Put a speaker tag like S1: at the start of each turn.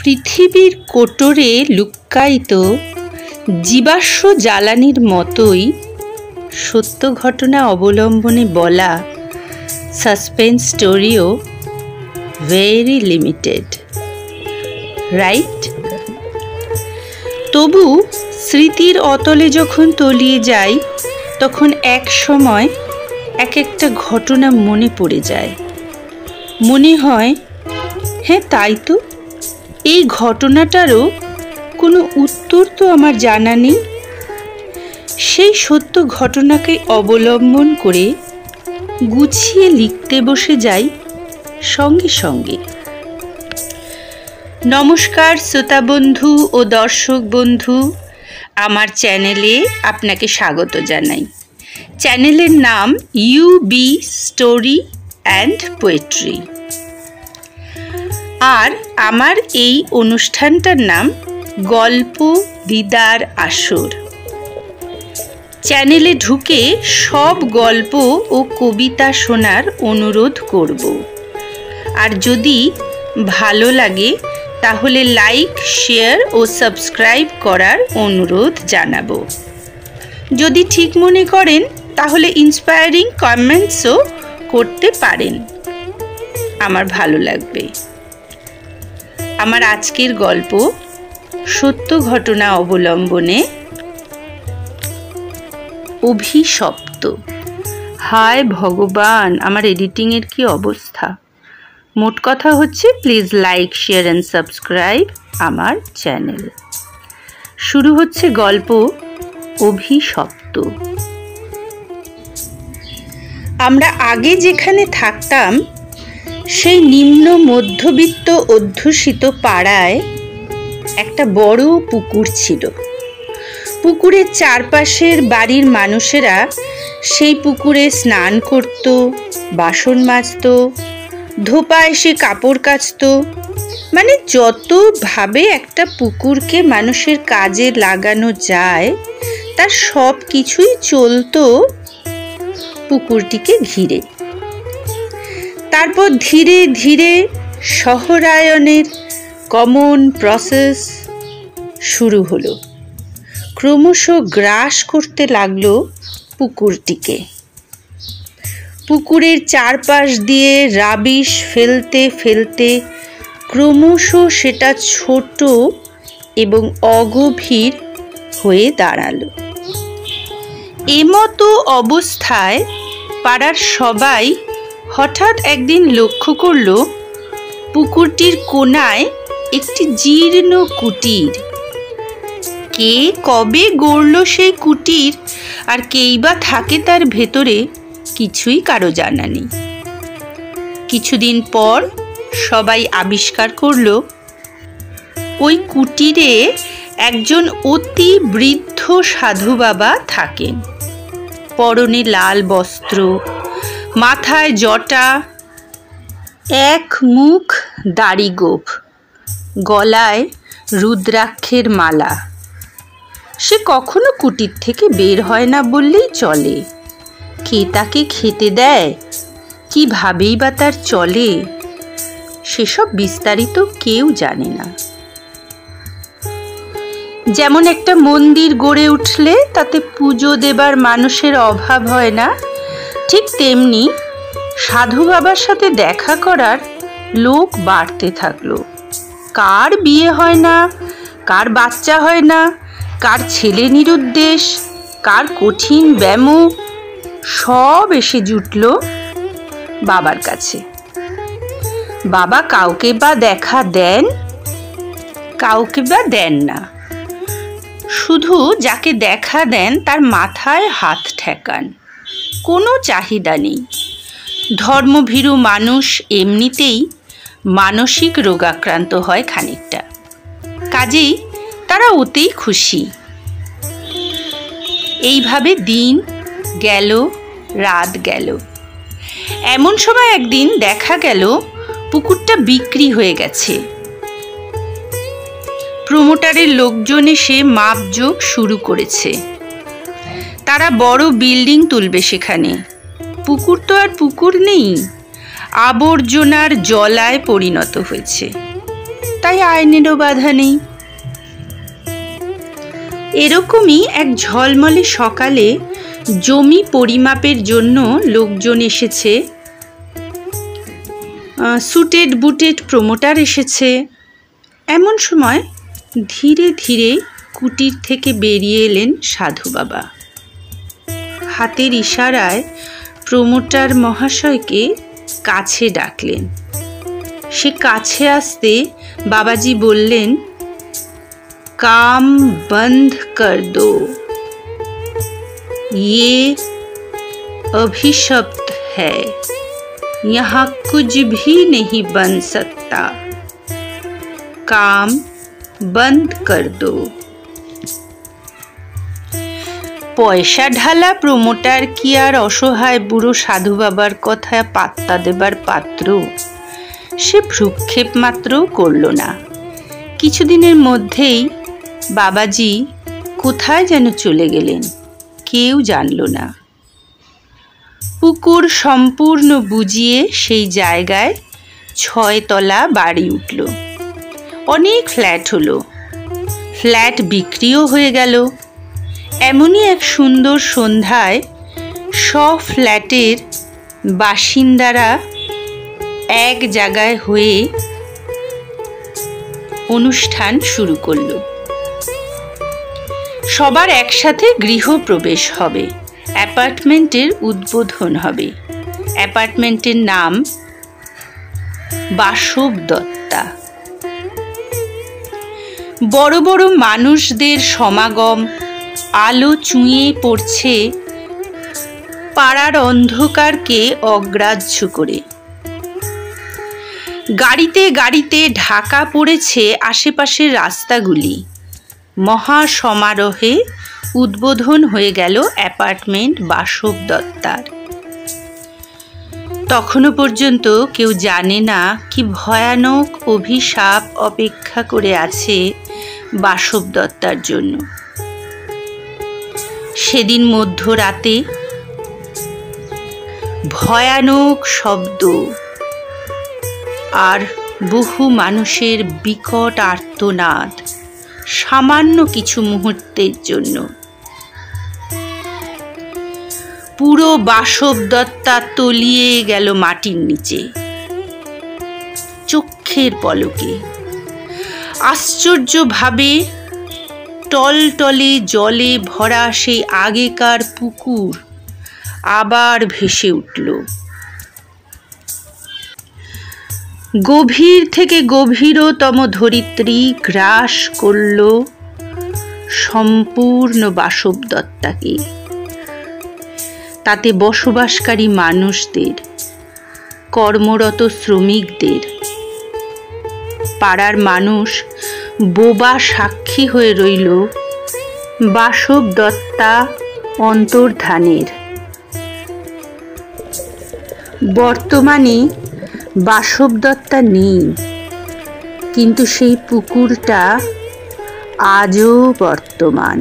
S1: পৃথিবীর কোটরে লুক্কায়িত জীবাশ্ম জ্বালানির মতোই সত্য ঘটনা অবলম্বনে বলা সাসপেন্স স্টোরিও ভেরি লিমিটেড, রাইট? তবু স্মৃতির অতলে যখন তলিয়ে যাই তখন এক সময় এক একটা ঘটনা মনে পড়ে যায়। মনে হয়, হ্যাঁ তাই তো, এই ঘটনাটারও কোনো উত্তর তো আমার জানা নেই। সেই সত্য ঘটনাকে অবলম্বন করে গুছিয়ে লিখতে বসে যাই সঙ্গে সঙ্গে। নমস্কার শ্রোতা বন্ধু ও দর্শক বন্ধু, আমার চ্যানেলে আপনাকে স্বাগত জানাই। চ্যানেলের নাম ইউবি স্টোরি অ্যান্ড পোয়েট্রি, আর আমার এই অনুষ্ঠানটার নাম গল্প দিদার আসর। চ্যানেলে ঢুকে সব গল্প ও কবিতা শোনার অনুরোধ করব, আর যদি ভালো লাগে তাহলে লাইক, শেয়ার ও সাবস্ক্রাইব করার অনুরোধ জানাবো। যদি ঠিক মনে করেন তাহলে ইন্সপায়ারিং কমেন্টসও করতে পারেন, আমার ভালো লাগবে। আমার আজকের গল্প সত্য ঘটনা অবলম্বনে অভিশপ্ত। হায় ভগবান, আমার এডিটিংয়ের কি অবস্থা! মোট কথা হচ্ছে, please like, share and subscribe আমার চ্যানেল। শুরু হচ্ছে গল্প অভিশপ্ত। আমরা আগে যেখানে থাকতাম সেই নিম্ন মধ্যবিত্ত অধ্যুষিত পাড়ায় একটা বড় পুকুর ছিল। পুকুরের চারপাশের বাড়ির মানুষেরা সেই পুকুরে স্নান করত, বাসন মাজত, ধোপা এসে কাপড় কাচত। মানে যতভাবে একটা পুকুরকে মানুষের কাজে লাগানো যায় তার সব কিছুই চলতো পুকুরটিকে ঘিরে। তারপর ধীরে ধীরে শহরায়নের কমন প্রসেস শুরু হলো। ক্রমশ গ্রাস করতে লাগলো পুকুরটিকে। পুকুরের চারপাশ দিয়ে রাবিশ ফেলতে ফেলতে ক্রমশ সেটা ছোট এবং অগভীর হয়ে দাঁড়ালো। এমতো অবস্থায় পাড়ার সবাই হঠাৎ একদিন লক্ষ্য করল পুকুরটির কোণায় একটি জীর্ণ কুটির। কে কবে গড়ল সেই কুটির আর কেই বা থাকে তার ভেতরে, কিছুই কারো জানা নেই। কিছুদিন পর সবাই আবিষ্কার করল ওই কুটিরে একজন অতি বৃদ্ধ সাধু বাবা থাকেন। পরনে লাল বস্ত্র, মাথায় জটা, এক মুখ দাড়ি গোঁফ, গলায় রুদ্রাক্ষের মালা। সে কখনো কুটির থেকে বের হয় না বললেই চলে। কে তাকে খেতে দেয়, কিভাবেই বা তার চলে, সেসব বিস্তারিত কেউ জানে না। যেমন একটা মন্দির গড়ে উঠলে তাতে পুজো দেবার মানুষের অভাব হয় না, ঠিক তেমনি সাধু বাবার সাথে দেখা করার লোক বাড়তে থাকলো। কার বিয়ে হয় না, কার বাচ্চা হয় না, কার ছেলে নিরুদ্দেশ, কার কঠিন ব্যামো, সব এসে জুটল বাবার কাছে। বাবা কাউকে বা দেখা দেন, কাউকে বা দেন না। শুধু যাকে দেখা দেন তার মাথায় হাত ঠেকান, কোনো চাহিদা নেই। ধর্মভীরু মানুষ এমনিতেই মানসিক রোগাক্রান্ত হয় খানিকটা, কাজেই তারা ওতেই খুশি। এইভাবে দিন গেল, রাত গেল। এমন সময় একদিন দেখা গেল পুকুরটা বিক্রি হয়ে গেছে। প্রমোটারের লোকজন এসে মাপজোক শুরু করেছে। তারা বড় বিল্ডিং তুলবে সেখানে। পুকুর তো আর পুকুর নেই, আবর্জনার জলায় পরিণত হয়েছে। তাই আইনেরও বাধা নেই। এরকমই এক ঝলমলে সকালে জমি পরিমাপের জন্য লোকজন এসেছে, সুটেড বুটেড প্রমোটার এসেছে। এমন সময় ধীরে ধীরে কুটির থেকে বেরিয়ে এলেন সাধু বাবা। হাতের ইশারায় প্রমোটার মহাশয়কে কাছে ডাকলেন। সে কাছে আসতে বাবাজি বললেন, काम बंद कर दो, ये अभिशप्त है, यहाँ कुछ भी नहीं बन सकता, काम बंद कर दो। পয়সা ঢালা প্রমোটার কি আর অসহায় বুড়ো সাধু বাবার কথা পাত্তা দেবার পাত্র? সে ভ্রুক্ষেপ মাত্রও করল না। কিছুদিনের মধ্যেই বাবাজি কোথায় যেন চলে গেলেন, কেউ জানল না। পুকুর সম্পূর্ণ বুঝিয়ে সেই জায়গায় 6 তলা বাড়ি উঠল। অনেক ফ্ল্যাট হলো, ফ্ল্যাট বিক্রিও হয়ে গেল। এমনই এক সুন্দর সন্ধ্যায় সব ফ্ল্যাটের বাসিন্দারা এক জায়গায় হয়ে অনুষ্ঠান শুরু করলো। সবার একসাথে গৃহপ্রবেশ হবে, অ্যাপার্টমেন্টের উদ্বোধন হবে। অ্যাপার্টমেন্টের নাম বাসব দত্তা। বড় বড় মানুষদের সমাগম, আলো চুঁয়ে পড়ছে পাড়ার অন্ধকারকে অগ্রাহ্য করে। গাড়িতে গাড়িতে ঢাকা পড়েছে আশেপাশের রাস্তাগুলি। মহা সমারোহে উদ্বোধন হয়ে গেল অ্যাপার্টমেন্ট বাসব দত্তার। তখনও পর্যন্ত কেউ জানে না কি ভয়ানক অভিশাপ অপেক্ষা করে আছে বাসব দত্তার জন্য। সেদিন মধ্যরাতে ভয়ানক শব্দ আর বহু মানুষের বিকট আর্তনাদ সামান্য কিছু মুহূর্তের জন্য। পুরো বাসব দত্তা তলিয়ে গেল মাটির নিচে চোখের পলকে। আশ্চর্যভাবে টলটলে জলে ভরা সেই আগেকার পুকুর আবার ভেসে উঠল। গভীর থেকে গভীরতম ধরিত্রী গ্রাস করল সম্পূর্ণ বাসব দত্তাকে। তাতে বসবাসকারী মানুষদের, কর্মরত শ্রমিকদের, পাড়ার মানুষ বোবা সাক্ষী হয়ে রইল বাসব দত্তা অন্তর্ধানের। বর্তমানে বাসব দত্তা নেই, কিন্তু সেই পুকুরটা আজও বর্তমান।